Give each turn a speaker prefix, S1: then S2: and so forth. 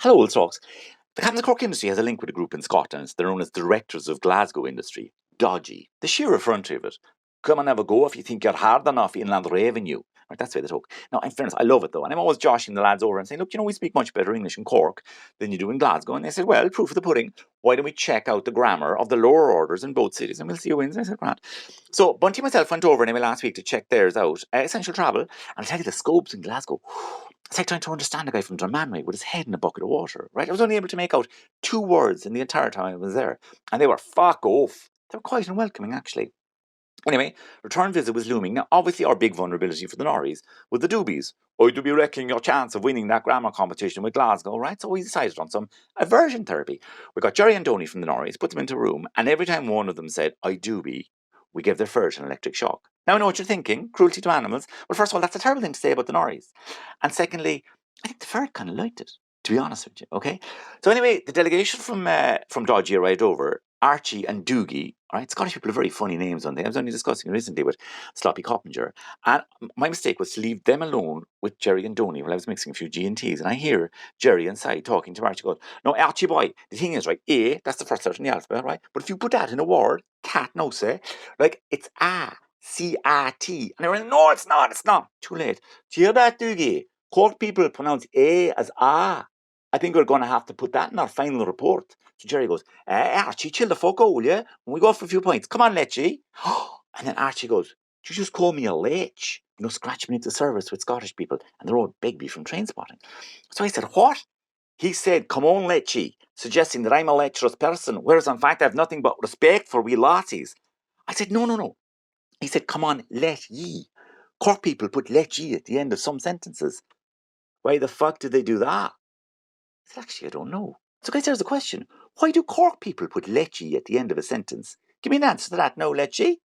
S1: Hello, old stocks. The Captain's Cork industry has a link with a group in Scotland. They're known as Directors of Glasgow Industry, DOGI. The sheer effrontery of it. Come and have a go if you think you're hard enough in Land Revenue. Right, that's the way they talk. Now, in fairness, I love it though. And I'm always joshing the lads over and saying, look, we speak much better English in Cork than you do in Glasgow. And they said, well, proof of the pudding. Why don't we check out the grammar of the lower orders in both cities and we'll see who wins? And I said, grand. So Bunty and myself went over anyway last week to check theirs out. Essential Travel. And I tell you, the scopes in Glasgow. It's like trying to understand a guy from Drummanry with his head in a bucket of water, right? I was only able to make out 2 words in the entire time I was there. And they were fuck off. They were quite unwelcoming, actually. Anyway, return visit was looming. Now, obviously, our big vulnerability for the Norries was the doobies. I do be reckoning your chance of winning that grammar competition with Glasgow, right? So we decided on some aversion therapy. We got Jerry and Donny from the Norries, put them into a room, and every time one of them said, I do be, we gave their ferret an electric shock. Now, I know what you're thinking, cruelty to animals. Well, first of all, that's a terrible thing to say about the Norries. And secondly, I think the ferret kind of liked it, to be honest with you, okay? So anyway, the delegation from Dodgy arrived over, Archie and Doogie, right? Scottish people have very funny names on them. I was only discussing it recently with Sloppy Coppinger. And my mistake was to leave them alone with Jerry and Donny while I was mixing a few G&Ts. And I hear Jerry inside talking to Archie goes, no, Archie boy, the thing is, right, A, that's the first letter in the alphabet, right? But if you put that in a word, cat, no, say, like, it's A, C-A-T. And they were like, no, it's not. Too late. Do you hear that, Doogie? Cork people pronounce A as A. I think we're going to have to put that in our final report. So Jerry goes, Archie, chill the fuck out, will you? When we go for a few points, come on, Lechy. And then Archie goes, you just call me a lech. Scratch me into service with Scottish people. And they're all Begbie from Train Spotting. So I said, what? He said, come on, Lechy, suggesting that I'm a lecherous person, whereas in fact I have nothing but respect for we lassies. I said, no. He said, come on, let ye. Cork people put let ye at the end of some sentences. Why the fuck did they do that? I said, actually, I don't know. So guys, there's the question. Why do Cork people put let ye at the end of a sentence? Give me an answer to that now, let ye.